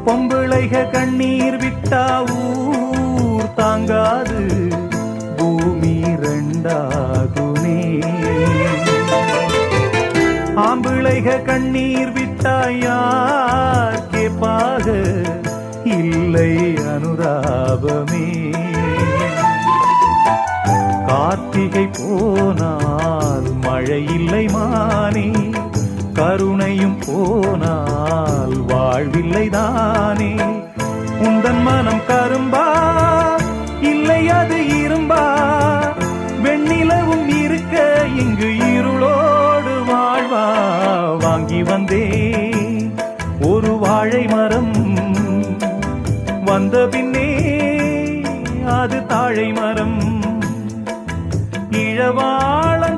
பொம்பிளைக கண்ணீர் விட்டா ஊர் தாங்காது பூமி ரெண்டாகுமே. ஆம்பிளைக கண்ணீர் விட்டா யார் கேப்பாக இல்லை அனுதாபமே. கார்த்திகை போனால் மழை இல்லை மானே, கருணையும் போனால் வாழ்வில்லை தானே. உந்தன் மனம் கரும்பா இல்லை அது இரும்பா, வெண்ணிலவும் இருக்க இங்கு இருளோடு வாழ்வா. வாங்கி வந்தே ஒரு வாழை மரம், வந்த பின்னே அது தாழை மரம். இழவாளன்